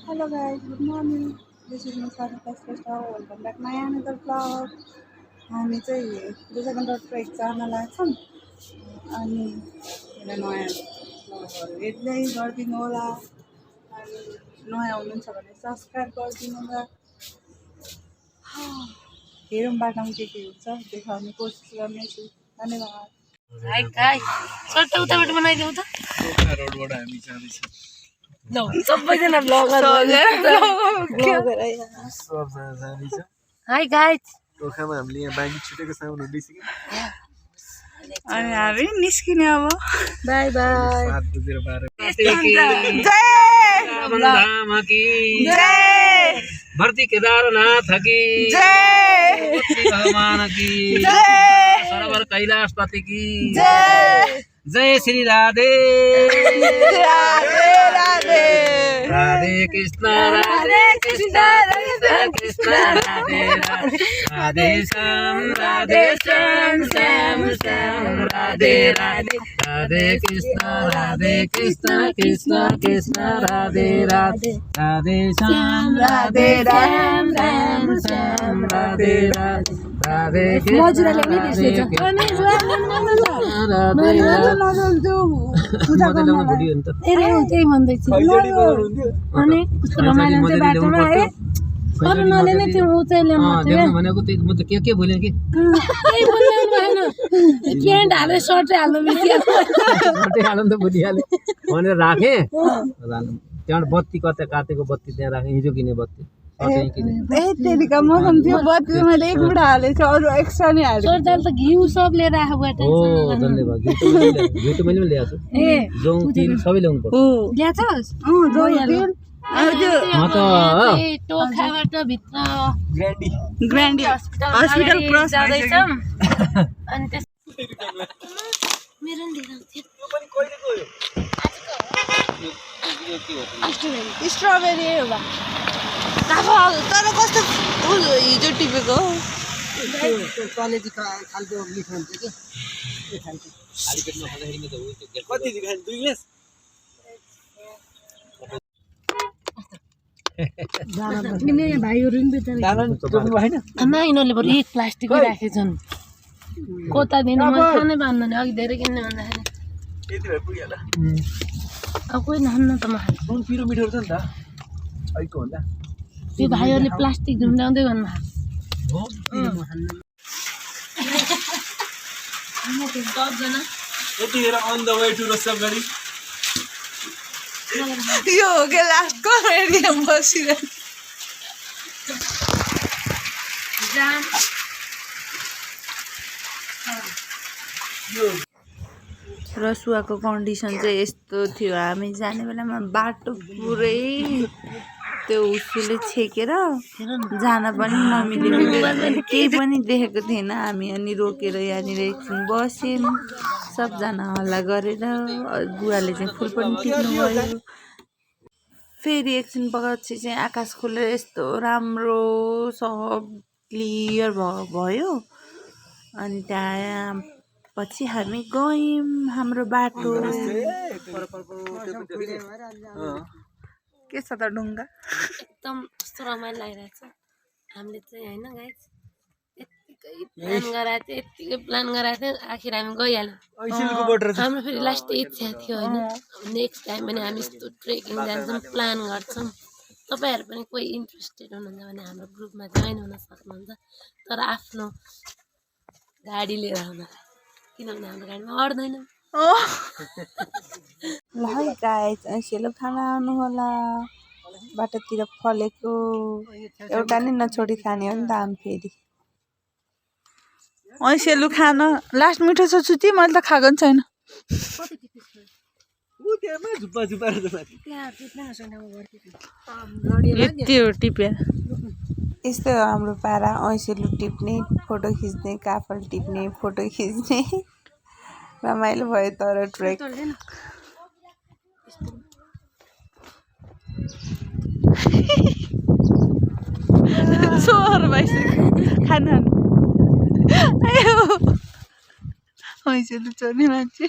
Hello guys, good morning. This is Miss Sarita Srestha. Welcome back my another vlog. हामी चाहिँ दुईजना trek जानलाई छौँ अनि नयाँ भ्लगहरू हेर्दै गरिदिनु होला अनि नयाँ हुनुहुन्छ भने सब्सक्राइब गरिदिनु होला। हेरौँ बाटोमा के हुन्छ देखाउने कोसिस गर्नेछु। धन्यवाद। हाय गाइस, सर्ट उताबाट बनाइदेऊ त। रोडबाट हामी जाँदैछौँ। ल सबैजना ब्लगर हाय गाइस, टोखामा हामीले यहाँ बाँकी छुटेको सामान हुँदैछ अनि हामी निस्किने अब। By by. 7:12 जय भर्ती केदारनाथ की जय भगवान की जय सरोवर कैलाशपति की जय जय श्री राधे राधे राधे राधे कृष्ण राधे कृष्ण राधे कृष्ण राधे राधे श्याम श्याम श्याम राधे राधे राधे कृष्ण कृष्ण कृष्ण राधे राधे राधे श्याम राम श्याम राधे राधे राधे मजुराले नि बिर्सेछ। त्यही भन्दैछु अनि कस्तो रमाइलो हुन्छ बाटोमा है। करोनाले नै त्यो उचाइले भनेको त्यही म त के बोलेँ कि केही बोल्नु भएन। प्यान्ट हालेर सर्ट हाल्नु सर्टै हाल्नु त भुलिहालेँ भनेर राखेँ। त्यहाँबाट बत्ती कता काटेको बत्ती त्यहाँ राखेँ, हिजो किने बत्ती तेरिका मौसम थियो बत्ती मैले एक बुढा हालेको छु अरू एक्स्ट्रा नै हालेको सर्ट त घिउ सब लिएर आएको हो। धन्यवाद। घिउ त मैले पनि ल्याएको छु। जौ तिल सबै ल्याउनु पर्छ। ल्याछस् म त टोखाबाट भित्र ग्रान्डी हस्पिटल क्रस जाँदैछौँ अनि त्यस मेरो नि स्ट्रबेरी होला तर कस्तो हिजो टिपेको कलेजी खालको मिठो हुन्छ कि कति खाने 2 ग्लास भाइहरू आमा यिनीहरूले बरु एक प्लास्टिकै राखेछन्। कोता दिनु मन खानै पाउँदैन अघि धेरै किन्ने भन्दाखेरि यति भए पुगिहाल्ला। अब कोही नखान्न त म खान्छु। पिरो मिठो हुन्छ नि त अहिलेको भन्दा। त्यो भाइहरूले प्लास्टिक झुन्डाउँदै गर्नु यतिखेर अन द वे टु रसबगढी यो हो के लास्ट कमेडियन बसिरहेको रसुवाको कन्डिसन चाहिँ यस्तो थियो। हामी जाने बेलामा बाटो पुरै त्यो उसले छेकेर जान पनि नमिलेको, केही पनि देखेको थिएन हामी। अनि रोकेर यहाँनिर एकछिन बस्यौँ, सबजना हल्ला गरेर बुवाले चाहिँ फुल पनि टिप्नु भयो। फेरि एकछिन पछि चाहिँ आकाश खुलेर यस्तो राम्रो सब क्लियर भयो। अनि त्यहाँ पछि हामी गयौँ हाम्रो बाटो। के छ त ढुङ्गा एकदम कस्तो रमाइलो लागिरहेको छ। हामीले चाहिँ होइन गाइस यत्तिकै प्लान गराएको थियो आखिर हामी गइहाल्यौँ। हाम्रो फेरि लास्ट इच्छा थियो होइन नेक्स्ट टाइम पनि हामी यस्तो ट्रेकिङ जान्छौँ प्लान गर्छौँ। तपाईँहरू पनि कोही इन्ट्रेस्टेड हुनुहुन्छ भने हाम्रो ग्रुपमा जोइन हुन सक्नुहुन्छ, तर आफ्नो गाडी लिएर आउनलाई, किनभने हाम्रो गाडीमा अड्दैन। ल है गाइस सेलो खाना आउनु होला। बाटोतिर फलेको एउटा नि नछोडी खाने हो नि त हामी फेरि। सेलु खान लास्ट मिठो छ छुची मैले त खाएको नि छैन। यति हो टिप्या यस्तै हो हाम्रो पारा। ऐसेलु टिप्ने फोटो खिच्ने काफल टिप्ने फोटो खिच्ने रमाइलो भयो। तर ट्रेक सोहर भइसक्यो खाना ऐसेलु चढ्ने मान्छे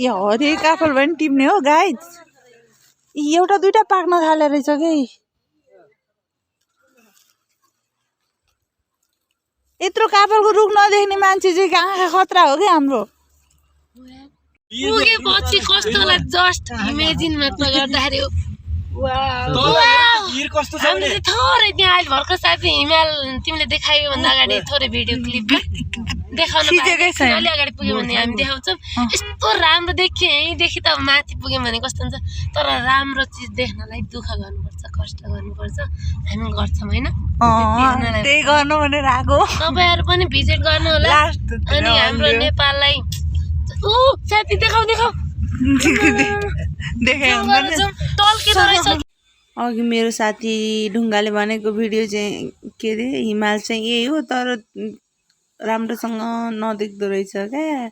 यो हरे काफल पनि टिप्ने हो गाइज। एउटा दुइटा पाक्न थाले रहेछ कि यत्रो कापलको रुख नदेख्ने मान्छे चाहिँ आँखा खतरा हो कि हाम्रो पुगेपछि कस्तो लाग्छ जस्ट इमेजिन मात्र गर्दाखेरि हामीले थोरै त्यहाँ अहिले भर्खर साथी हिमाल तिमीले देखायो भन्दा अगाडि थोरै भिडियो क्लिप देखाउन अलि अगाडि पुग्यो भने हामी देखाउँछौँ यस्तो राम्रो देख्यो यहीँदेखि त माथि पुग्यौँ भने कस्तो हुन्छ तर राम्रो चिज देख्नलाई दुःख गर्नुपर्छ कष्ट गर्नुपर्छ हामी गर्छौँ होइन त्यही गर्नु भनेर आएको तपाईँहरू पनि भिजिट गर्नु होला अनि हाम्रो नेपाललाई साथी देखाउ अघि मेरो साथी ढुङ्गाले भनेको भिडियो चाहिँ के अरे हिमाल चाहिँ यही हो तर राम्रोसँग नदेख्दो रहेछ क्या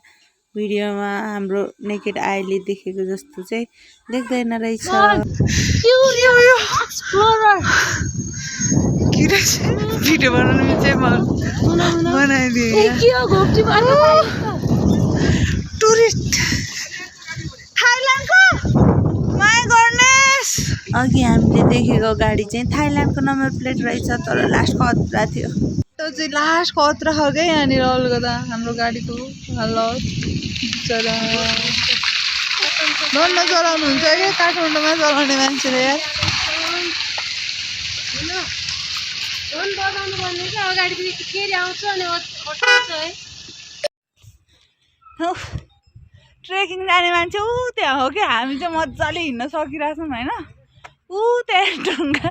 भिडियोमा हाम्रो नेकेड आईले देखेको जस्तो चाहिँ देख्दैन रहेछ भिडियो बनाउनु चाहिँ बनाइदिए टुरिस्ट थाइल्यान्डको माय गडनेस अघि हामीले देखेको गाडी चाहिँ थाइल्यान्डको नम्बर प्लेट रहेछ तर लास्ट खतरा थियो त्यो चाहिँ लास्ट खतरा हो क्या यहाँनिर अलगदा हाम्रो गाडीको हालत धन्न चलाउनुहुन्छ क्या काठमाडौँमा चलाउने मान्छेले यार ट्रेकिङ जाने मान्छे ऊ त्यहाँ हो क्या हामी चाहिँ मजाले हिँड्न सकिरहेछौँ होइन ऊ त्यहाँ ढुङ्गा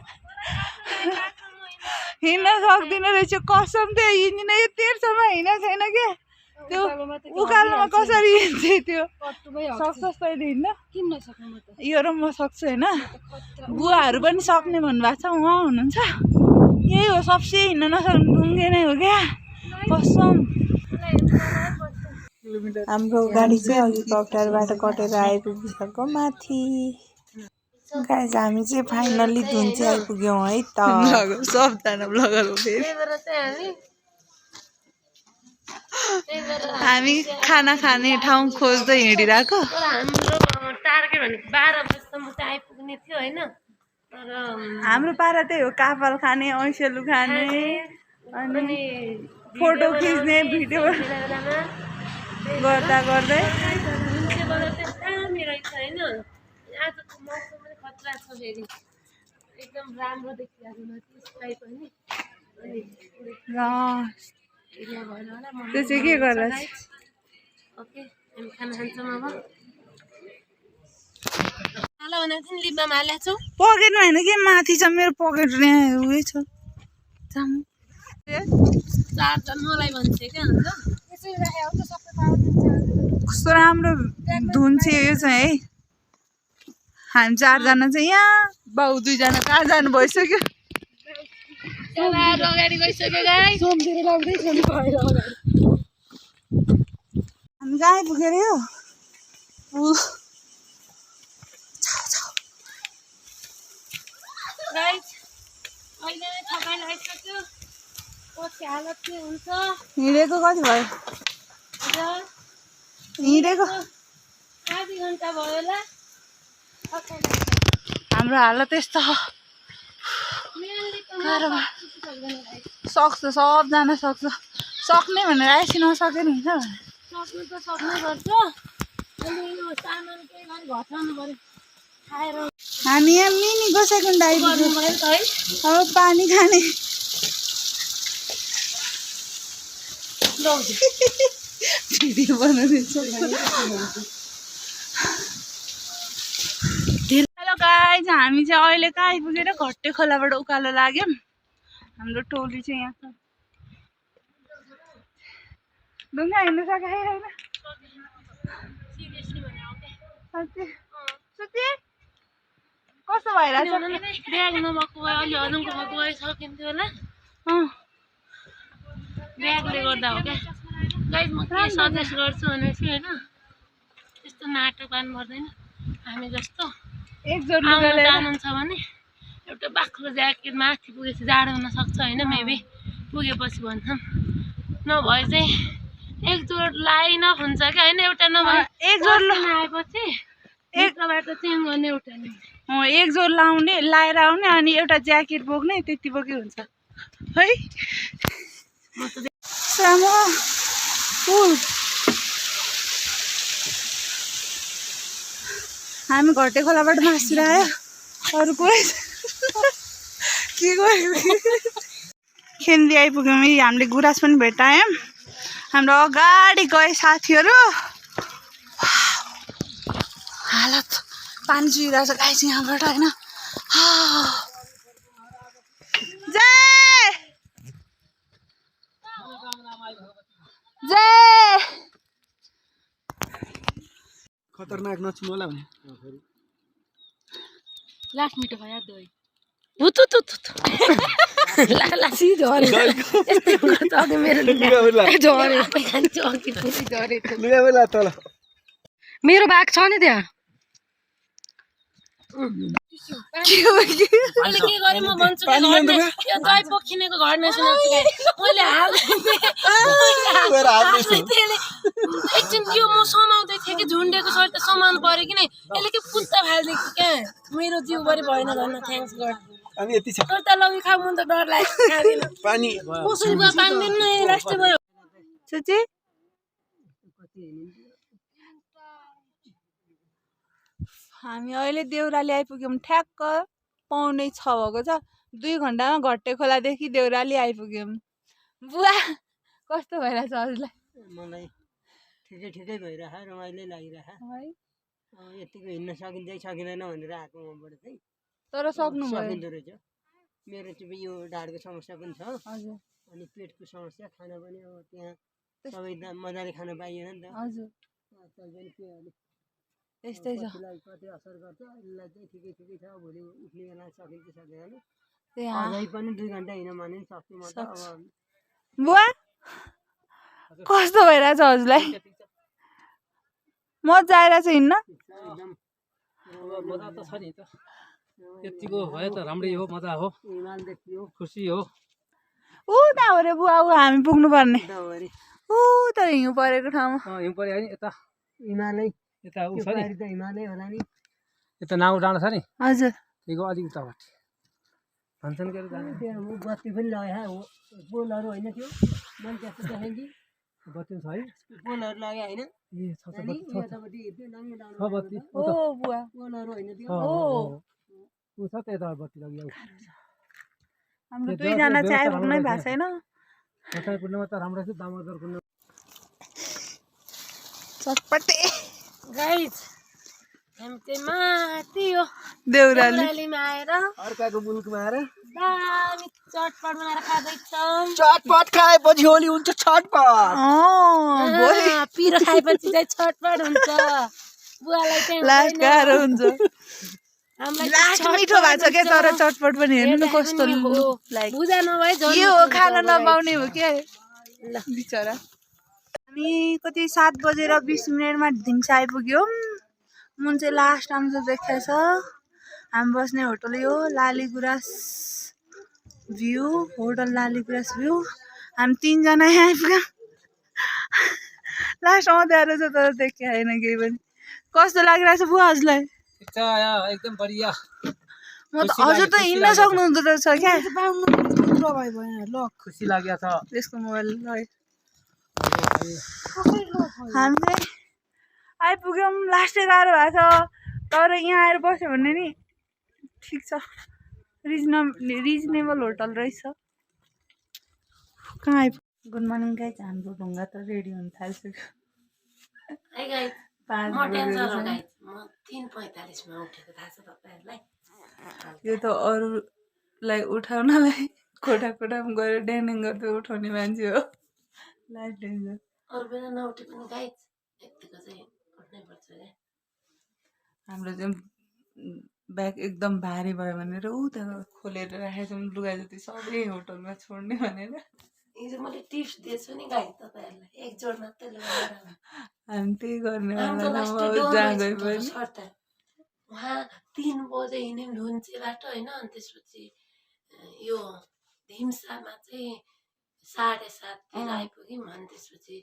हिँड्न सक्दिनँ रहेछ कसम त्यो हिँड्दिनँ यो तेर्सोमा हिँडेको छैन क्या त्यो उकालोमा कसरी हिँड्छ त्यो सक्छस् तैँले हिँड्न यो र म सक्छु होइन बुवाहरू पनि सक्ने भन्नुभएको छ उहाँ हुनुहुन्छ यही हो सबसे हिँड्न नसक्ने ढुङ्गे नै हो क्या कसम हाम्रो गाडी चाहिँ अघि कप्टारबाट कटेर आइपुगिसक्यो माथि गाइस हामी चाहिँ फाइनल्ली धुन्चे आइपुग्यौँ है त सबजना ब्लगर हो फेरि हामी खाना खाने ठाउँ खोज्दै हिँडिरहेको हाम्रो टार्गेट भनेको 12 बजीसम्म चाहिँ आइपुग्ने थियो होइन तर हाम्रो पारा त्यही हो काफल खाने ऐसेलु खाने अनि फोटो खिच्ने भिडियो गर्दा गर्दै आजको मौसम पनि खतरा छ फेरि एकदम राम्रो देखिरहेको स्काई पनि त्यो चाहिँ के गर्ला ओके हामी खाना खान्छौँ अब हालो भने चाहिँ लिपमा हालेको छौँ पकेटमा होइन के माथि छ मेरो पकेट उयो छ चारजना मलाई भन्छ क्या हुन्छ कस्तो राम्रो धुन्छ यो चाहिँ है हामी चारजना चाहिँ यहाँ बाउ दुईजना कहाँ जानु भइसक्यो अगाडि गइसक्यो गाई हामी कहाँ आइपुग्यो अरे यो अहिले थकाइ लागिसक्यो पछि हालत के हुन्छ हिँडेको कति भयो हिँडेको आधी घन्टा भयो होला हाम्रो हालत यस्तो सक्छ सबजना सक्छ सक्ने भनेर आइसी नसकेर हुन्छ सक्नु त सक्नै पर्छ अनि यो सामान केही गरी घटाउनु पर्यो खाएर हामी यहाँ मिनी गोसाइकुण्ड आइपुग्यो अब पानी खाने भिडियो बनाउँदैछ हेलो गाइज हामी चाहिँ अहिले कहाँ आइपुगेर घट्टे खोलाबाट उकालो लाग्यौँ हाम्रो टोली चाहिँ यहाँ छ ढुङ्गा हिँड्नु सके होइन कस्तो भइरहेछ ब्याग नभएको भए अलि हनुको भएको भए सकिन्थ्यो होला ब्यागले गर्दा हो क्या गाइज म के सजेस्ट गर्छु भनेपछि होइन त्यस्तो नाटक गर्नु पर्दैन हामी जस्तो जानुहुन्छ भने एउटा बाक्लो ज्याकेट माथि पुगेपछि जाडो हुनसक्छ होइन मेबी पुगेपछि भन्छौँ नभए चाहिँ एक जोड लाइन हुन्छ क्या होइन एउटा नभए एक जोड आएपछि एकबाट चेन्ज गर्ने उठाउने एक जोर लाएर आउने अनि एउटा ज्याकेट बोक्ने त्यति बोके हुन्छ है सानो हामी घटे खोलाबाट मासुर आयो अरू कोही के गर्यो खेल्दै आइपुग्यौँ हामीले गुराँस पनि भेटायौँ हाम्रो अगाडि गए साथीहरू हालत पानी चुहिरहेको छ गाइस यहाँबाट होइन जय जय खतरनाक नछुनु होला भने लास्ट मिटो भयो दही लासी झरे यस्तै गर्छ अघि मेरो झरे खान्छु अघि पुरै झरे मेरो भाग छ नि त्यहाँ मैले के गरेँ म भन्छु यो दही पोखिनेको घर नसुनाउँछु मैले एकछिन यो म समाउँदै थिएँ कि झुन्डेको सर्ट समाउनु पर्यो कि नै यसले के पुत्ता फालिदिएको क्या मेरो जिउभरि भएन भन्न थ्याङ्क्स गड अनि यति छ तर त लगी खाऊ त डर लाग्छ खादिन पानी कसरी भयो पानी दिनु न लास्ट भयो सुची हामी अहिले देउराली आइपुग्यौँ ठ्याक्क 5:45 भएको छ 2 घन्टामा घट्टे खोलादेखि देउराली आइपुग्यौँ बुवा कस्तो भइरहेछ हजुरलाई मलाई ठिकै भइरहेछ रमाइलो लागिरहेछ है यतिको हिँड्न सकिन्छ सकिँदैन भनेर आएको मबाट चाहिँ तर सक्नु भयो सकिँदो रहेछ मेरो चाहिँ यो ढाडको समस्या पनि छ हजुर अनि पेटको समस्या खाना पनि अब त्यहाँ सबै मजाले खान पाइएन नि त हजुर पनि के अहिले यस्तै छ कति असर गर्छ यसलाई चाहिँ ठिकै छ भोलि उठ्ने बेला सकिन्छ सकिँदैन त्यहाँ अझै पनि 2 घन्टा हिँड्न भने नि सक्छु म त अब बुवा कस्तो भइरहेछ हजुरलाई मजा आइरहेछ हिँड्न एकदम मजा त छ नि त यतिको भयो त राम्रै हो मजा हो हिमाल देखियो खुसी हो त्यहाँ हो रे बुवा हामी पुग्नु पर्ने दाउरी त हिउँ परेको ठाउँमा हिउँ पऱ्यो नि यता हिमालै यता उ छ नि त हिमालै होला नि यता नाउ डाँडा छ नि हजुर त्यहीको अलिक उताबाट भन्छन् के अरे त्यहाँ बत्ती पनि लगायो पोलहरू होइन त्यो मैले त्यस्तो देखेँ कि बत्ती छ है पोलहरू लगायो होइन ए छ अनि यतापट्टि त्यो डाङ्गे डाँडो छ बत्ती बुवा पोलहरू होइन त्यो उ छ त यता बत्ती लगियो हाम्रो 2 जना चाहिँ आइपुग्नै भएको छैन कतै कुन्नेमा त राम्रो छ दामोदर कुन्ने चटपटे गाइज हामी चाहिँ माथि यो देउरालीमा आएर अर्काको मुलुकमा आएर दामी चटपट बनाएर खाँदैछौँ चटपट खाएपछि होली हुन्छ छटपट पिरो खाएपछि चाहिँ छटपट हुन्छ बुवालाई चाहिँ लास्ट गाह्रो हुन्छ हामीलाई लास्ट मिठो भएको छ क्या तर चटपट पनि हेर्नु न कस्तो लाइक बुझा नभए यो खान नपाउने हो क्या बिचरा हामी कति 7:20 ढिम्सा आइपुग्यौँ मुन चाहिँ लास्ट आउँछ देखाएछ हामी बस्ने होटल यो Laligurans view hotel Laligurans view हामी 3 जना यहाँ आइपुग्यौँ लास्ट आउँदै आएर चाहिँ तर देखे आएन केही पनि कस्तो लागिरहेछ बुवा हजुरलाई एकदम बढिया म त हजुर त हिँड्न सक्नुहुँदो रहेछ क्या खुसी लाग्यो छ त्यसको मोबाइल हामी चाहिँ आइपुग्यौँ लास्टै गाह्रो भएको छ तर यहाँ आएर बस्यो भने नि ठिक छ रिजनेबल होटल रहेछ कहाँ आइपुग्यो गुड मर्निङ गाइज हाम्रो ढुङ्गा त रेडी हुन थालिसक्यो 5 बजे म 3:45 मा उठेको थाहा छ तपाईहरुलाई यो त अरूलाई उठाउनलाई कोठा कोठामा गएर ड्याङ गर्दै उठाउने मान्छे हो लाइफ डेन्जर अरू बेला नउठे पनि गाइज यतिको चाहिँ उठ्नै पर्छ रे हाम्रो चाहिँ ब्याग एकदम भारी भयो भनेर त्यहाँ खोलेर राखेको छौँ लुगा जति सबै होटलमा छोड्ने भनेर हिजो मैले टिप्स दिएछु नि गाइज तपाईहरुलाई एक जोड मात्रै लुगा हामी त्यही गर्ने जहाँ गए पनि वहाँ 3 बजे हिँड्यौँ ढुन्चेबाट होइन अनि त्यसपछि यो ढिम्सामा चाहिँ 7:30 तिर आइपुग्यौँ अनि त्यसपछि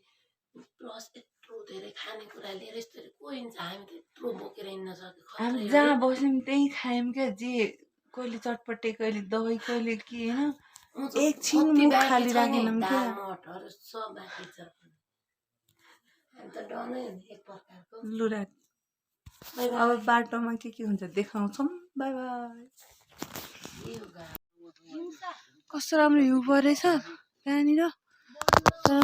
प्लस यत्रो धेरै खानेकुरा लिएर यस्तरी कोइन्छ हामी त यत्रो बोकेर हिँड्न सक्यो हामी खत्रै हो जहाँ है। बस्यौँ त्यहीँ खायौँ क्या जे कहिले चटपटे कहिले दही कहिले के होइन म त एकछिन कति मुख बाँकी खाली छ नि, राखेनौँ क्या दाल मटहरू सब बाँकी छ। हामी त डनै हो नि एक प्रकारको। लु राख अब बाटोमा के हुन्छ देखाउँछौँ बाई बाई कस्तो राम्रो हिउँ परेछ त्यहाँनिर तर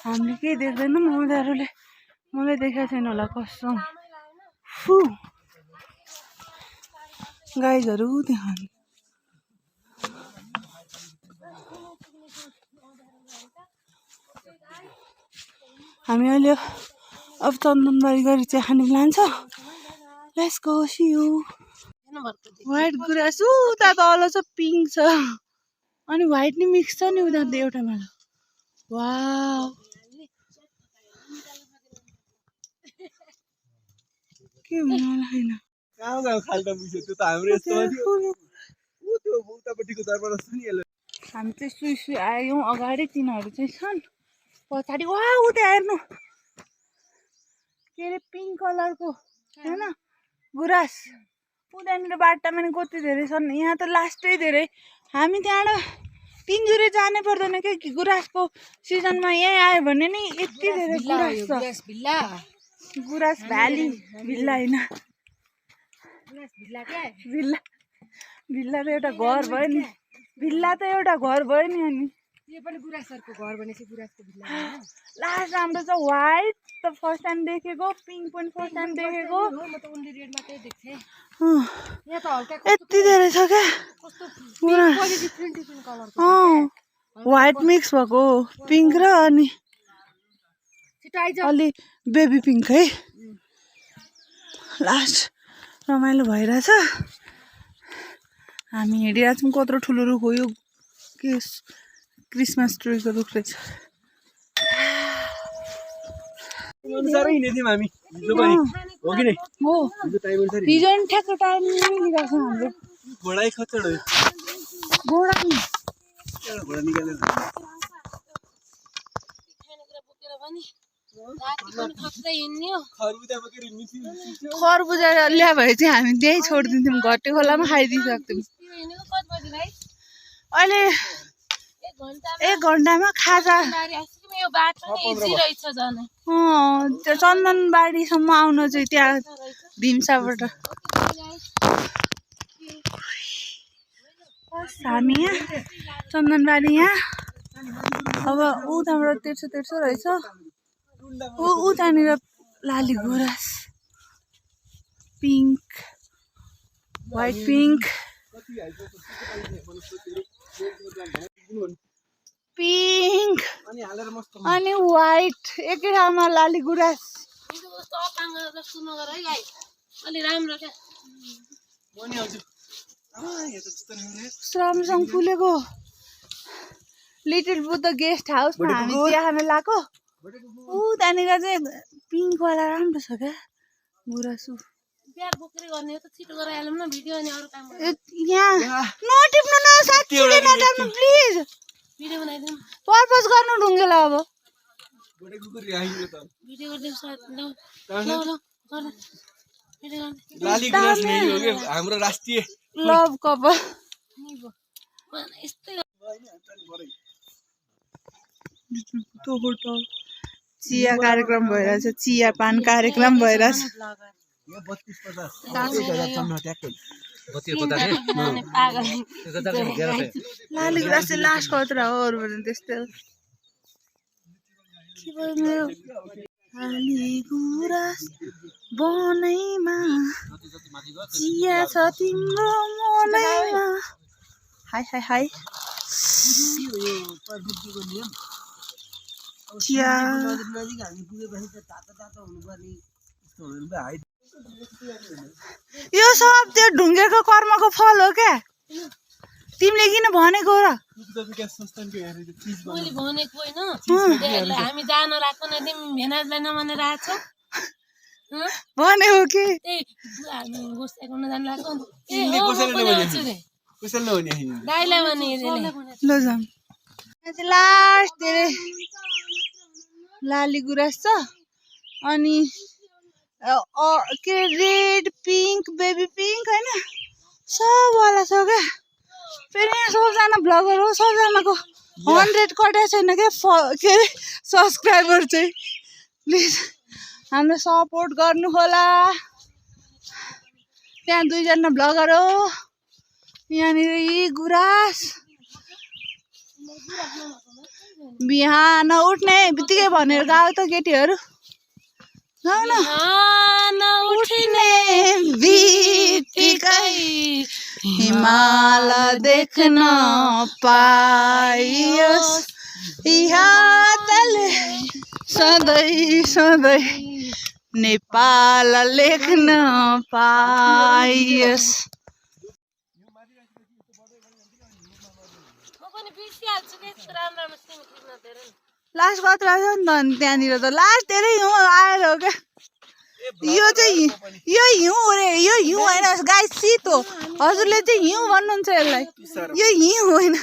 हामीले केही देख्दैनौँ उनीहरूले मलाई देखाएको छैन होला कस्तो फु गाइजहरू त्यहाँ हामी अहिले अब चन्दनबारी गरी चिया खाने प्लान छ let's go see you white गुराँस उता तल छ पिङ्क छ अनि व्हाइट नि मिक्स छ नि उता एउटामा वाउ के भन्नु होला होइन हामी चाहिँ सुई सुई आयौँ अगाडि तिनीहरू चाहिँ छन् पछाडि वा उता हेर्नु के अरे पिङ्क कलरको होइन गुराँस उतानिर बाटामा नि कति धेरै छन् यहाँ त लास्टै धेरै हामी त्यहाँबाट पिन्जुरे जानै पर्दैन क्या गुराँसको सिजनमा यहीँ आयो भने नि यति धेरै गुराँस छ गुराँस भ्याली भिल्ला होइन भिल्ला भिल्ला त एउटा घर भयो नि भिल्ला त एउटा घर भयो नि अनि लास्ट राम्रो छ व्हाइट त फर्स्ट टाइम देखेको पिङ्क पनि फर्स्ट टाइम देखेको यति धेरै छ क्या व्हाइट मिक्स भएको पिङ्क र अनि अलि बेबी पिङ्क है लास्ट रमाइलो भइरहेछ हामी हिँडिरहेको छौँ कत्रो ठुलो रुख हो यो के क्रिसमस ट्रीको रुख रहेछ हिजो नि ठ्याक्क टाइम मिलिरहेको छ हाम्रो घोडा नि खरबुजा ल्या भए चाहिँ हामी त्यहीँ छोडिदिन्थ्यौँ घटे खोलामा खाइदिइसक्थ्यौँ अहिले 1 घन्टामा खाजा त्यो चन्दनबारीसम्म आउन चाहिँ त्यहाँ भिमसाबाट हामी यहाँ चन्दनबारी यहाँ अब उताबाट तेर्सो रहेछ उतानिर Lali Guras pink white pink pink अनि व्हाइट एकै ठाउँमा लाली गुराँस राम्रोसँग फुलेको लिटिल बुद्ध गेस्ट हाउसमा हामी चिया खान लगाएको त्यहाँनिर चाहिँ पिङ्कवाला राम्रो छ क्या गुराँस यहाँ नटिप्नु न साँच्चीले नटिप्नु प्लिज पर्पज गर्नु ढुङ्गेला अब हाम्रो राष्ट्रिय लभ कपाल चिया कार्यक्रम भइरहेछ चिया पान कार्यक्रम भइरहेछ लाली गुराँस चाहिँ लास्ट खतरा हो अरू भने त्यस्तै हो के भयो मेरो लाली गुराँस बनैमा चिया छ तिम्रो मनैमा हाय हाय हाय चिया यो सब त्यो ढुङ्गेको कर्मको फल हो क्या तिमीले किन भनेको र मैले भनेको होइन हामी जान लाग्छ न तिमी भेनाजलाई नमानेर आएको भनेको के हामी गोस्ता गर्न जानु लाग्छ ल जाम लास्ट धेरै लाली गुराँस छ अनि के रेड पिङ्क बेबी पिङ्क होइन सबवाला छ क्या। फेरि यहाँ सबजना ब्लगर हो, सबजनाको 100 कटाएको छैन क्या के अरे सब्सक्राइबर चाहिँ। प्लिज हामीलाई सपोर्ट गर्नु होला। त्यहाँ 2 जना ब्लगर हो, यहाँनिर यी गुराँस। बिहान उठ्ने बित्तिकै भनेर गाउ त केटीहरू, गाउ न। बिहान उठ्ने बित्तिकै हिमाल देख्न पाइयोस्, हातले सधैँ सधैँ नेपाल लेख्न पाइयोस्। लास्ट कत्रा छ नि त अनि त्यहाँनिर त लास्ट धेरै हिउँ आएर हो क्या। यो चाहिँ यो हिउँ रे, यो हिउँ होइन गाइस, शीत हो। हजुरले चाहिँ हिउँ भन्नुहुन्छ यसलाई, यो हिउँ होइन,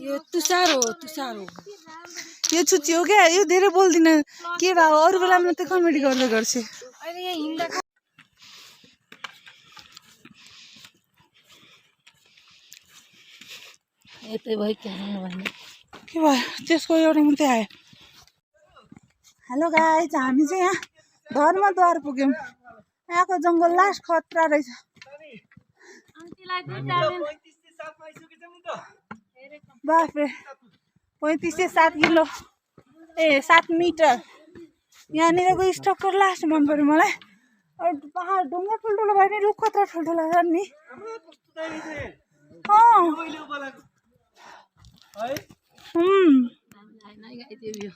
यो तुषार हो, तुषार हो। यो छुच्ची हो क्या। यो धेरै बोल्दिन के भयो, अरू बेला मात्रै कमेडी गर्दै गर्छ। यतै भयो के भयो त्यसको एउटा मात्रै आयो। हेलो गाइस, हामी चाहिँ यहाँ धर्मद्वार पुग्यौँ। यहाँको जङ्गल लास्ट खतरा रहेछ। बाफ्रे 35 से 7 किलो 7 मिटर। यहाँनिरको स्ट्रक्चर लास्ट मन पऱ्यो मलाई। पहाड ढुङ्गा ठुल्ठुलो भयो नि, रुख कत्रा ठुल्ठुलो छ नि।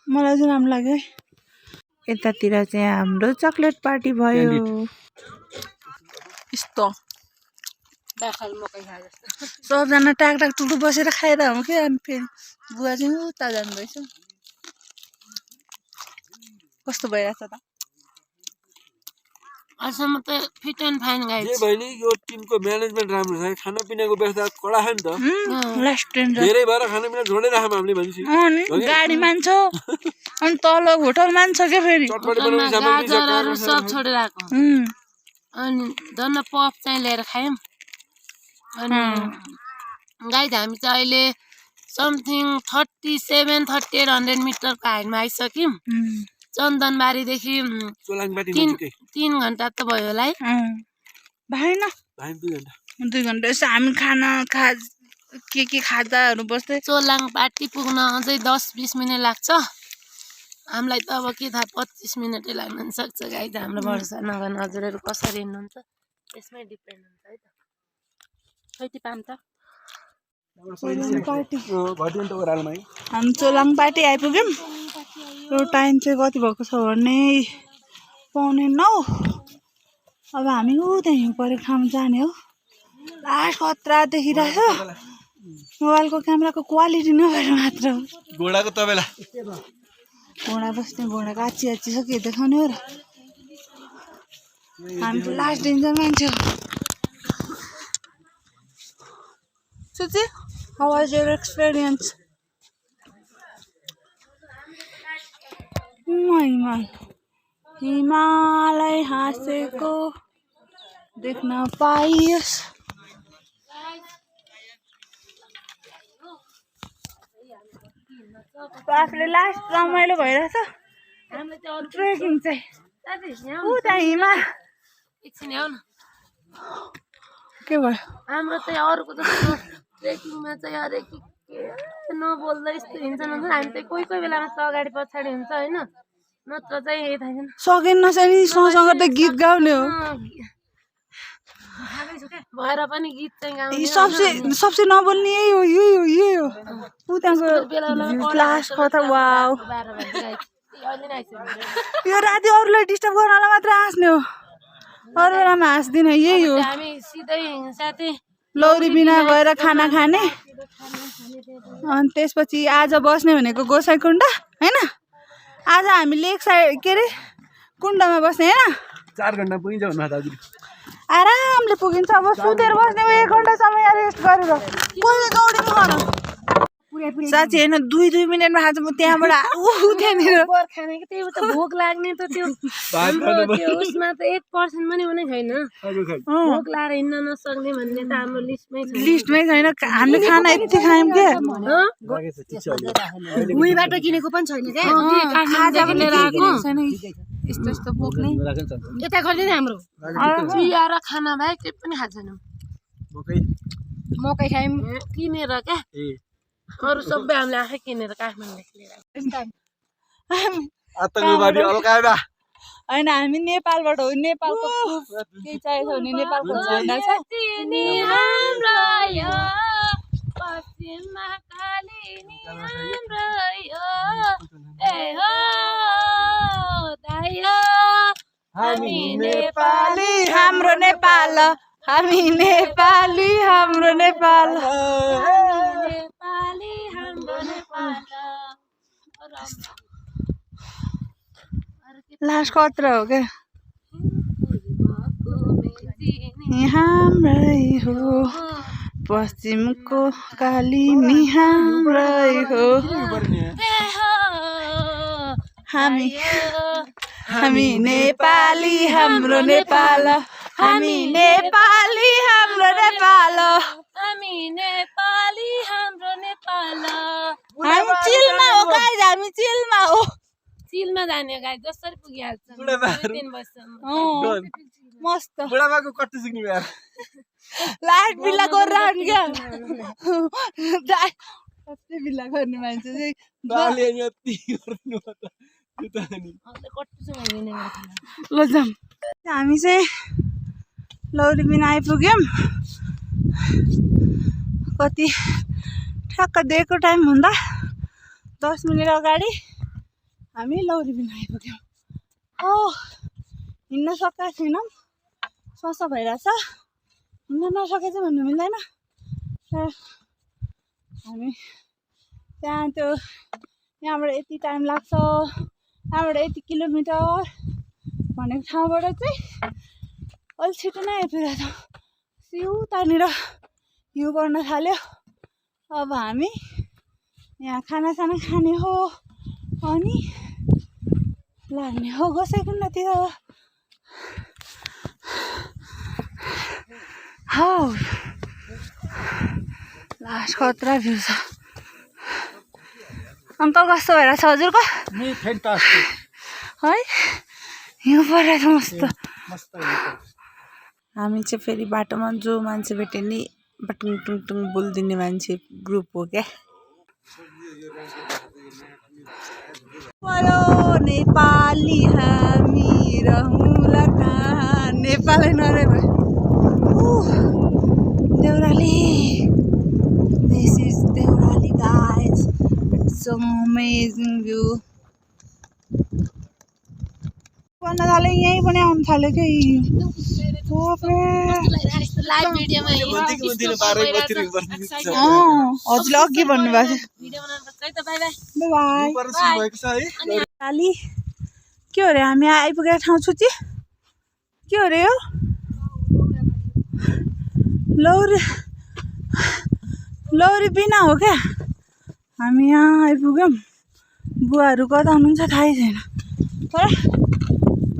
मलाई चाहिँ राम्रो लाग्यो है। यतातिर चाहिँ हाम्रो चक्लेट पार्टी भयो। यस्तो सबजना टाक टाक टुटु बसेर खाएर हो क्या। अनि फेरि बुवा चाहिँ उता जाँदैछ। कस्तो भइरहेछ त? अहिलेसम्म त फिट एन्ड फाइन गाइस। जे भयो नि यो टिमको म्यानेजमेन्ट राम्रो छ। खानापिनाको व्यवस्था कडा छ नि त। रेस्टुरेन्ट धेरै भएर खानापिना छोडेर राखौँ हामीले भनेपछि। गाडी मान्छ अनि तल होटल मान्छ क्या। फेरि गाजरहरू सब छोडेर आएको। अनि धन्न पफ चाहिँ लिएर खायौँ। अनि गाइस हामी चाहिँ अहिले समथिङ 37-3800 मिटरको हाइटमा आइसक्यौँ। चन्दनबारीदेखि 3 घन्टा त भयो होला है। भएन 2 घन्टा यसो हामी खाना के खाजाहरू बस्दै चोलाङ पार्टी पुग्न अझै 10-20 मिनट लाग्छ। हामीलाई त अब के थाहा 25 मिनटै लाग्न सक्छ गाइस। हाम्रो भरोसा नगर्नु, हजुरहरू कसरी हिँड्नुहुन्छ त्यसमै डिपेन्ड हुन्छ है त। कति पाम त पार्टी हामी चोलाङ पार्टी आइपुग्यौँ। यो टाइम चाहिँ कति भएको छ भने 8:45। अब हामी उता हिउँ परेको ठाउँमा जाने हो। लास्ट खतरा देखिरहेको छ। मोबाइलको क्यामेराको क्वालिटी नभएर मात्र हो। घोडाको तबेला घोडा बस्ने घोडाको आची छ के देखाउने हो र। हामी त लास्ट डेन्जर मान्छे हो। Suchi, how was your experience? Himalaya हाँसेको देख्न पाइयोस्। आफूले लास्ट रमाइलो भइरहेछ ट्रेकिङ चाहिँ। उता हिमा एकछिन आऊ न। के भयो? हाम्रो चाहिँ अरूको जस्तो ट्रेकिङमा चाहिँ अरे के नबोल्दा यस्तो हिँड्छ भन्छ। हामी चाहिँ कोही कोही बेला मात्र अगाडि पछाडि हुन्छ होइन, नत्र चाहिँ यही थाहा छैन। सकेन नसकेन सँगसँग त गीत गाउने हो भएर पनि गीत चाहिँ गाउने। सबसे नबोल्ने यही हो, यही हो। उताको लास्ट कथा। वाउ, यो राति अरूलाई डिस्टर्ब गर्नलाई मात्र हाँस्ने हो, अरू बेलामा हाँस्दिनँ। यही हो। हामी सिधै साथै लौरी बिना गएर खाना खाने। अनि त्यसपछि आज बस्ने भनेको गोसाइकुण्ड होइन। आज हामी लेक साइड के अरे कुण्डमा बस्ने होइन। 4 घन्टा पुगिन्छ भन्नु हजुर। आरामले पुगिन्छ। अब सुतेर बस्ने 1 घन्टासम्म यहाँ रेस्ट गरेर कोही गौडी साँच्ची होइन 2 मिनटमा खान्छ म त्यहाँबाट त्यहाँनिर खाने कि त्यही त भोक लाग्ने त त्यो त्यो उसमा त 1% पनि हुने छैन भोक लाएर हिँड्न नसक्ने भन्ने त हाम्रो लिस्टमै छैन हामीले खाना यति खायौँ क्या उहीबाट किनेको पनि छैन क्या खाजा पनि लिएको छैन यस्तो यस्तो बोक्ने यता गरिदिने हाम्रो चिया र खाना बाहेक केही पनि खाएको छैनौँ मकै खायौँ किनेर क्या अरू सबै हामीले आफै किनेर काठमाडौँदेखि लिएर आतंकवादी अल्कायदा होइन हामी नेपालबाट हो नेपालको केही चाहिएको छ भने नेपालको झन्डा छ हामी नेपाली हाम्रो नेपाल हामी नेपाली हाम्रो नेपाल लास्ट कत्रा हो क्या हाम्रै हो पश्चिमको कालीमी हाम्रै हो हामी नेपाली हाम्रो नेपाल हामी नेपाली हाम्रो नेपाल हामी नेपाली हाम्रो नेपाल हामी चिलमा हो गाइज हामी चिलमा हो चिलमा जाने गाई जसरी पुगिहाल्छ 3 वर्षसम्म मस्त बुढाबाको कट्टु सिक्ने यार लाइट बिल्ला गरेर क्या कति बिल्ला गर्ने मान्छे चाहिँ बाले यति गर्नु त ल जाम हामी चाहिँ लौरीबिन आइपुग्यौँ कति ठ्याक्क दिएको टाइम भन्दा 10 मिनट अगाडि हामी लौरीबिन आइपुग्यौँ हो हिँड्न सकेका छैनौँ ससा भइरहेछ हिँड्न नसके चाहिँ भन्नु मिल्दैन हामी त्यहाँ त्यो यहाँबाट यति टाइम लाग्छ यहाँबाट यति किलोमिटर भनेको ठाउँबाट चाहिँ अलि छिटो नै आइपुगेको छौँ सिउ त्यहाँनिर हिउँ पर्न थाल्यो अब हामी यहाँ खानासाना खाने हो अनि लाग्ने हो गोसाइकुण्डतिर हौ लास्ट खतरा भ्यू छ अङ्कल कस्तो भइरहेछ हजुरको है हिउँ परेर मस्त हामी चाहिँ फेरि बाटोमा जो मान्छे भेट्यो नि बटुङ टुङ टुङ बोलिदिने मान्छे ग्रुप हो क्या परो नेपाली हामी रहँला कहाँ नेपालै नरे Deurali this is Deurali guys it's amazing view भन्न थाल्यो यहीँ पनि आउनु थाल्यो कि लाइभ भिडियोमा हजुरले अघि भन्नुभएको थियो बाई के हो रे हामी आइपुगेको ठाउँ छुची के हो रे यो लौरी बिना हो क्या हामी यहाँ आइपुग्यौँ बुवाहरू कता हुनुहुन्छ थाहै छैन तर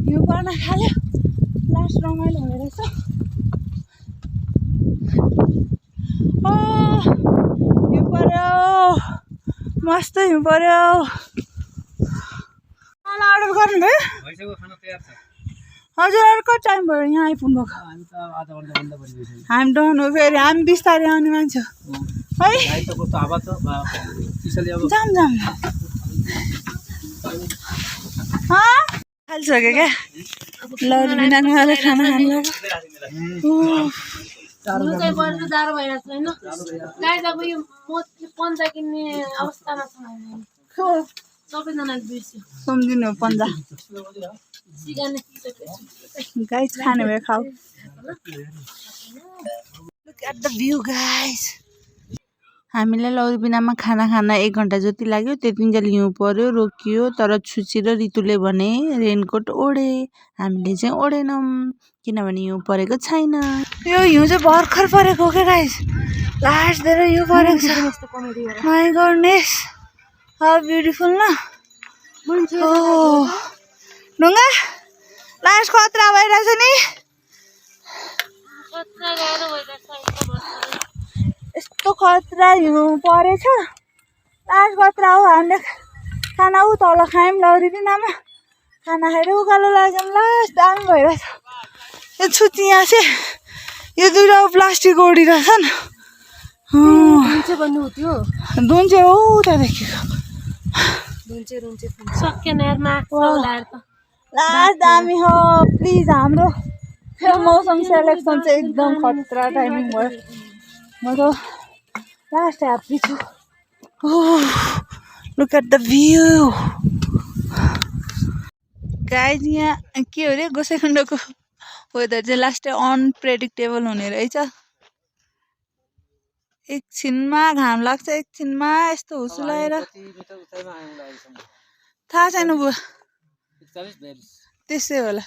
हिउँ पर्न थाल्यो लास्ट रमाइलो भइरहेछ हिउँ पर्यो मस्त हिउँ पर्यो खाना अर्डर गर्नुभयो हजुर अर्को टाइम भयो यहाँ आइपुग्नु भएको हामी डन हो फेरि हामी बिस्तारै आउने मान्छे है जाम जाम खालिसक्यो क्या लौरी बिनानी वाला खाना खानु जाडो भइरहेको छ होइन गाई अब यो पन्जा किन्ने अवस्थामा छ सबैजनाले बिर्स्यो सम्झिनु पन्जा सिगाने गाई खाने भए खाऊ look at the view guys हामीलाई लौरीबिनामा खाना खान 1 घन्टा जति लाग्यो त्यतिन्जेल हिउँ पर्यो रोकियो तर छुची र रितुले भने रेनकोट ओढे हामीले चाहिँ ओढेनौँ किनभने हिउँ परेको छैन यो हिउँ चाहिँ भर्खर परेको हो क्या गाइस लास्ट धेरै यो परेको छ माई गडनेस हाउ ब्युटिफुल न ढुङ्गा लास्ट खतरा भइरहेछ नि यस्तो खतरा हिउँ परेछ लास्ट खतरा हो हामीले खाना ऊ तल खायौँ लौरीनामा खाना खाएर उकालो लाग्यौँ लास्ट दामी भइरहेछ यो छुच्ची यहाँ चाहिँ यो दुईवटा प्लास्टिक ओडिरहेछन् दुन्चे हो उता देखेको सकेन यार मार्क्स लगाएर त लास्ट दामी हो प्लिज हाम्रो यो मौसम सेलेक्सन चाहिँ एकदम खतरा टाइमिङ भयो म त लास्ट ह्याप्पी छु look at the view guys यहाँ के हो अरे गोसाइखण्डको वेदर चाहिँ लास्टै अनप्रेडिक्टेबल हुने रहेछ एकछिनमा घाम लाग्छ एकछिनमा यस्तो हुसुलाएर थाहा छैन बुवा त्यसै होला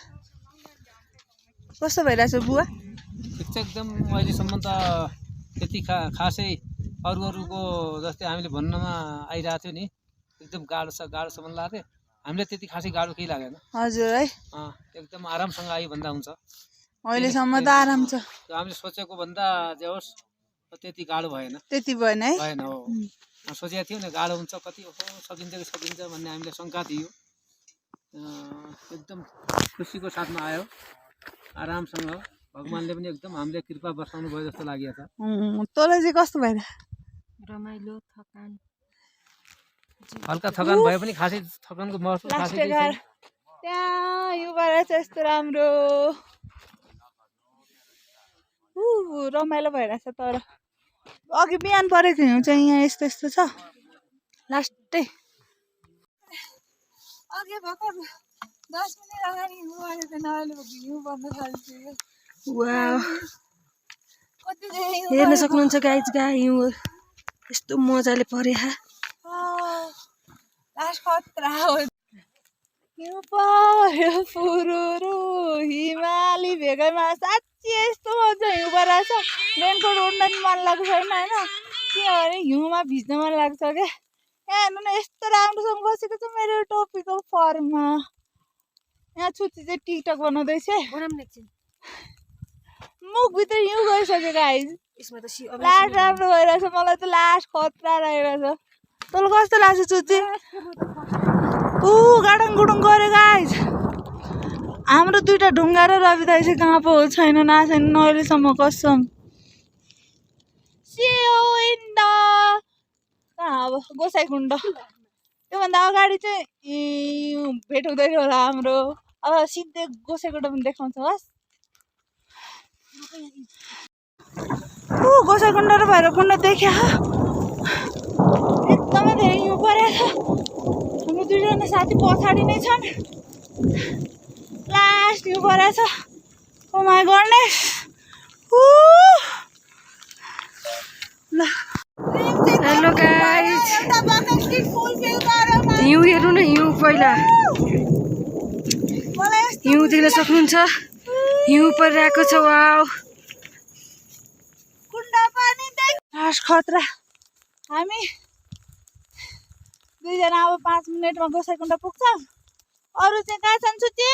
कस्तो भइरहेछ बुवा ठिक छ एकदम अहिलेसम्म त त्यति खासै अरूको जस्तै हामीले भन्नमा आइरहेको थियो नि एकदम गाह्रोसम्म लाग्यो हामीलाई त्यति खासै गाह्रो केही लागेन हजुर है एकदम आरामसँग आयो भन्दा हुन्छ अहिलेसम्म त आराम छ हामीले सोचेको भन्दा जे होस् त्यति गाह्रो भएन त्यति भएन है भएन हो सोचेको थियो नि गाह्रो हुन्छ कति सकिन्छ कि सकिन्छ भन्ने हामीलाई शङ्का थियो एकदम खुसीको साथमा आयो आरामसँग भगवान्ले पनि एकदम हामीले कृपा बर्साउनु भयो जस्तो लागेको छ तँलाई चाहिँ कस्तो भएर रमाइलो थकान हल्का थकान भए पनि खासै थकानको महसुस खासै केही छैन। त्यहाँ यो भएर चाहिँ यस्तो राम्रो रमाइलो भइरहेछ तर अघि बिहान परेको हिउँ चाहिँ यहाँ यस्तो यस्तो छ लास्टै अघि भर्खर 10 मिनट अगाडि हिउँ परेको थिएन अहिले हिउँ पर्न थाल्छ हेर्न सक्नुहुन्छ गाइज हिउँ यस्तो मजाले परे लास्ट खतरा हो हिउँ पर्यो फुरुरु हिमाली भेगैमा साँच्ची यस्तो मजा हिउँ परेको छ रेनकोट ओड्न नि मन लाग्छ छैन होइन किनभने हिउँमा भिज्न मन लाग्छ क्या यहाँ हेर्नु न यस्तो राम्रोसँग बसेको छ मेरो टोपीको फर्ममा यहाँ छुच्ची चाहिँ टिकटक बनाउँदैछ मुखभित्र हिउँ गइसक्यो गाइज लास्ट राम्रो भइरहेछ मलाई त लास्ट खतरा रहेछ तँलाई कस्तो लाग्छ छुच्ची गाडङ गुडुङ गऱ्यो गाइज हाम्रो दुईटा ढुङ्गा र रवि दाइ चाहिँ कहाँ पो छैन न छैन अहिलेसम्म कसम कहाँ अब गोसाइकुण्ड त्योभन्दा अगाडि चाहिँ भेट हुँदैन होला हाम्रो अब सिधै गोसाइकुण्ड पनि देखाउँछ हस् गोसाइकुण्ड र भैरवकुण्ड देख्या एकदमै धेरै हिउँ परेको छ हाम्रो दुईजना साथी पछाडि नै छन् लास्ट हिउँ परेको छ ओ माई गडनेस हेलो गाइज हिउँ हेर्नु न हिउँ पहिला हिउँ देख्न सक्नुहुन्छ हिउँ परिरहेको छ वाउ लास्ट खतरा हामी दुईजना अब 5 मिनटमा गोसाइकुण्ड पुग्छौँ अरू चाहिँ कहाँ छन् छुच्ची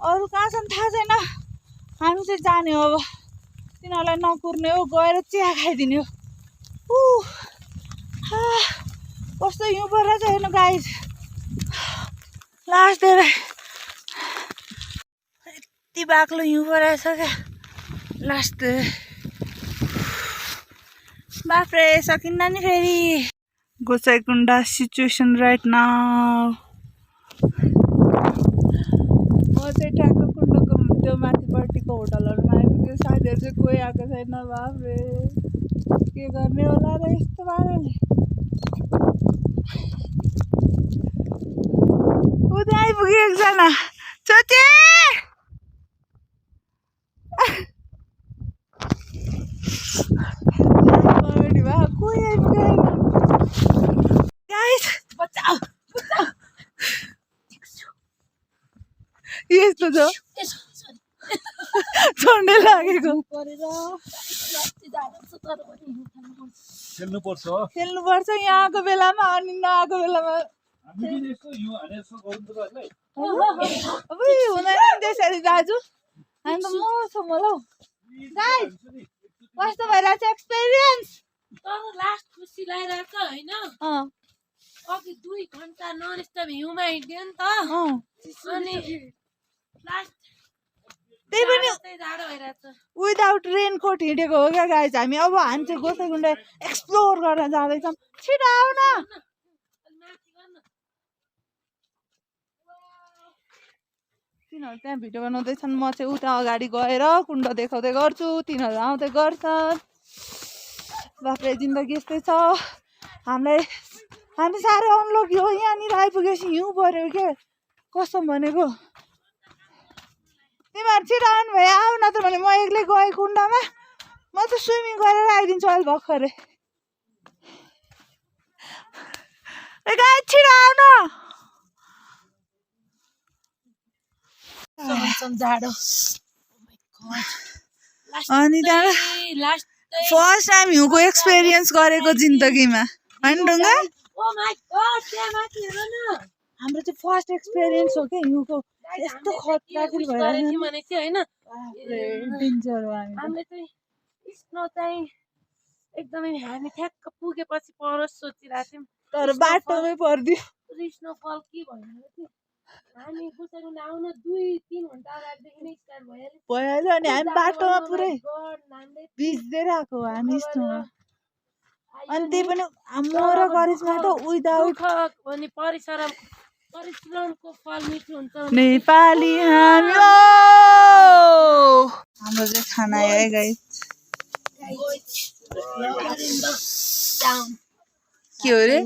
अरू कहाँ छन् थाहा छैन हामी चाहिँ जाने हो अब तिनीहरूलाई नकुर्ने हो गएर चिया खाइदिने हो कस्तो हिउँ परेछ हेर्नु गाइज लास्ट धेरै यति बाक्लो हिउँ परेछ क्या लास्ट बाफ्रे सकिन्न नि फेरि गोसाइकुण्ड सिचुएसन राइट नाउ म चाहिँ ट्याक्कुण्डको त्यो माथिपट्टिको होटलहरूमा आइपुग्यो साथीहरू चाहिँ कोही आएको छैन बाफ्रे के गर्ने होला र यस्तो पाराले उता आइपुग्यो एकजना छोचे कोही आइपुग्यो गाइस बचाऊ बचाऊ यस्तो छ झन्डै लागेको खेल्नुपर्छ यहाँको बेलामा अनि नआएको बेलामा हुँदैन नि त्यसरी दाजु हामी त मर्छौँ होला हौ गाइस कस्तो भइरहेछ एक्सपिरियन्स तर लास्ट खुसी लागिरहेको छ होइन अघि 2 घन्टा नन स्टप हिउँमा हिँड्यो नि त अनि लास्ट त्यही पनि जाडो भइरहेछ विदाउट रेनकोट हिँडेको हो क्या गाइस हामी अब हामी चाहिँ गोसाइकुण्ड एक्सप्लोर गर्न जाँदैछौँ छिटो आऊ न तिनीहरू त्यहाँ भिडियो बनाउँदैछन् म चाहिँ उता अगाडि गएर कुण्ड देखाउँदै गर्छु तिनीहरू आउँदै गर्छन् बाफ्रे जिन्दगी यस्तै छ हामी साह्रै अनलकी हो यहाँनिर आइपुगेपछि हिउँ पऱ्यो क्या कसम भनेको तिमीहरू छिटो आउनु भयो आऊ न त भने म एक्लै गएँ कुण्डमा म त स्विमिङ गरेर आइदिन्छु अहिले भर्खरै छिटो आऊ न जाडो अनि त्यहाँबाट फर्स्ट टाइम हिउँको एक्सपिरियन्स गरेको जिन्दगीमा होइन ढुङ्गा हाम्रो चाहिँ फर्स्ट एक्सपिरियन्स हो क्या हिउँको यस्तो खतरा फिल डेन्जर हो हामीले चाहिँ स्नो चाहिँ एकदमै हामी ठ्याक्क पुगेपछि परोस् सोचिरहेको थियौँ तर बाटोमै परिदियो स्नोफल के भन्नु चाहिँ हामी गोसाइकुण्ड आउन 2-3 घन्टा अगाडिदेखि नै स्टार्ट भइहाल्यो अनि हामी बाटोमा पुरै भिज्दै आएको हामी स्नोमा अनि त्यही पनि म र गरिसमा त विदाउट अनि परिश्रमको फल मिठो हुन्छ नेपाली हामी हाम्रो चाहिँ खाना आयो है गाइस के हो रे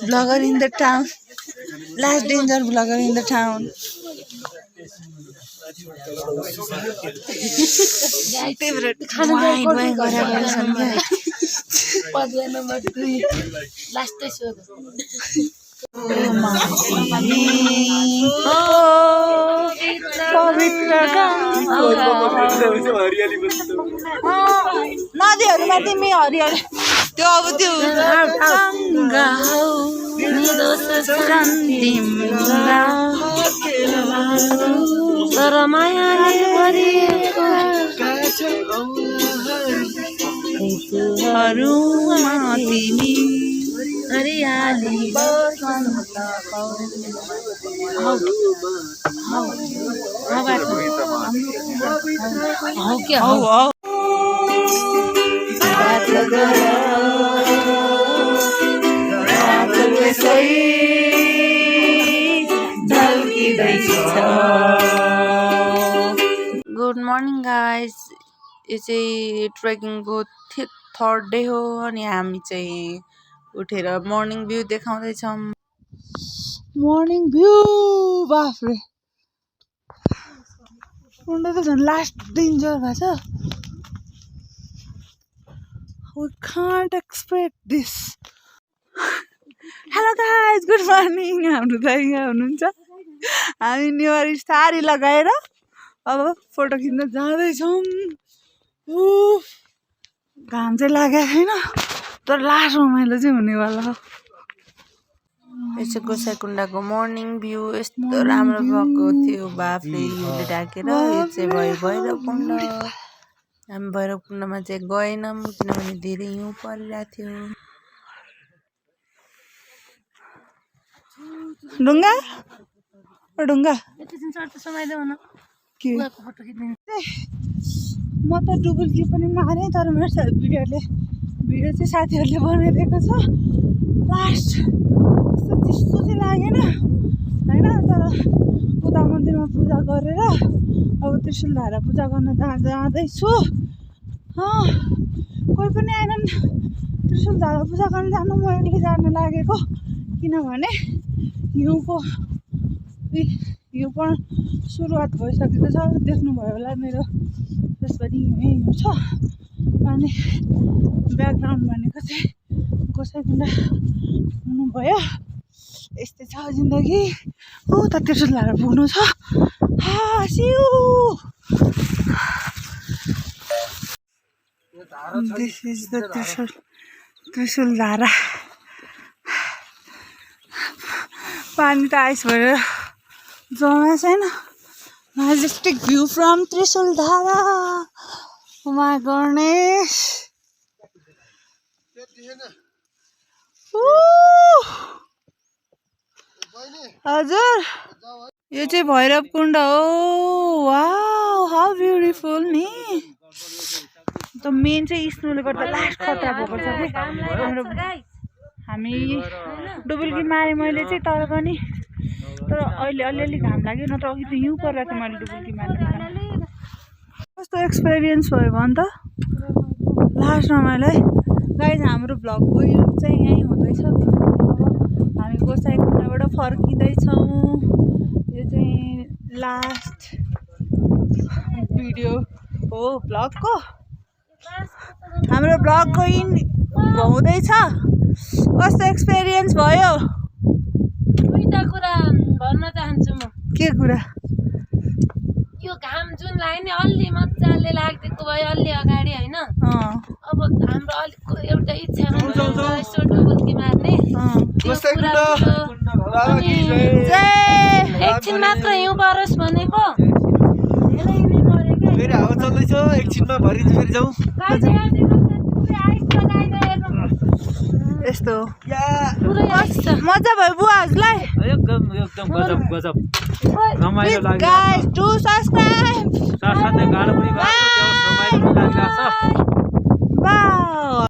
blogger in the town last danger blogger in the town लास्टै सोध नदीहरूमा तिमी हरियाली त्यो अब त्यो तर मायाले भरिएको तिमी हरियाली गुड मर्निङ गाइस यो चाहिँ ट्रेकिङको 3rd डे हो अनि हामी चाहिँ उठेर मर्निङ भ्यू देखाउँदैछौँ मर्निङ भ्यू बाफ्रे कुण्ड त झन् लास्ट डेन्जर भएको छ We can't expect this. Hello guys, good morning. हाम्रो दाइ यहाँ हुनुहुन्छ हामी नेवारी साडी लगाएर अब फोटो खिच्न जाँदैछौँ घाम चाहिँ लागेको छैन तर लास्ट रमाइलो चाहिँ हुनेवाला हो यो चाहिँ गोसाइकुण्डको मर्निङ भ्यू यस्तो राम्रो भएको थियो बाफले हिउँले ढाकेर यो चाहिँ भयो भैरवकुण्ड हामी भैरवकुण्डमा चाहिँ गएनौँ किनभने धेरै हिउँ परिरहेको थियो ढुङ्गा ढुङ्गा के म त डुबुल्की पनि मारेँ तर मेरो भिडियो चाहिँ साथीहरूले बनाइदिएको छ लास्ट त्यस्तो चिसो चाहिँ लागेन होइन तर उता मन्दिरमा पूजा गरेर अब त्रिशूलधारा पूजा गर्न जाँदैछु कोही पनि आएनन् त्रिशूलधारा पूजा गर्न जानु म एक्लै जान लागेको किनभने हिउँ पनि सुरुवात भइसकेको छ देख्नुभयो होला मेरो त्यसपछि हिउँ छ अनि ब्याकग्राउन्ड भनेको चाहिँ गोसाइकुण्ड हुनुभयो यस्तै छ जिन्दगी त त्रिशूलधारा पुग्नु छ सिउ This is the त्रिशुल धारा पानी त आइस भएर जमा छैन Majestic view from Trishul Dhara. Oh my goodness. हजुर यो चाहिँ भैरव कुण्ड हो वाउ हाउ ब्युटिफुल नि त मेन चाहिँ स्नोले गर्दा लास्ट खतरा भएको छ के हाम्रो हामी डुबुल्की मारे मैले चाहिँ तर पनि तर अहिले अलिअलि घाम लाग्यो नत्र अघि त हिउँ पर्ला थियो मैले डुबुल्की मार्ने कस्तो एक्सपिरियन्स भयो भन् त लास्टमा मैले गाइज हाम्रो भ्लगको यो चाहिँ यहीँ हुँदैछ हामी गोसाइकुण्डबाट फर्किँदैछौँ यो चाहिँ लास्ट भिडियो हो भ्लगको हाम्रो भ्लगको हुँदैछ कस्तो एक्सपिरियन्स भयो दुईटा कुरा भन्न चाहन्छु म के कुरा यो घाम जुन लाग्यो नि अलि मजाले लाग्दिएको भयो अलि अगाडि होइन अब हाम्रो अलिक एउटा इच्छा यसो डुबुल्की मार्ने एकछिन मात्र हिउँ परोस् भनेको फेरि हावा चल्दैछ एकछिनमा भरि फेरि जाउँ यस्तो मजा भयो बुवा हजुरलाई एकदम गजब रमाइलो लाग्यो गाइस डु सब्स्क्राइब साथसाथै गाडो पनि गएको थियो रमाइलो पनि लागिरहेको छ बाउ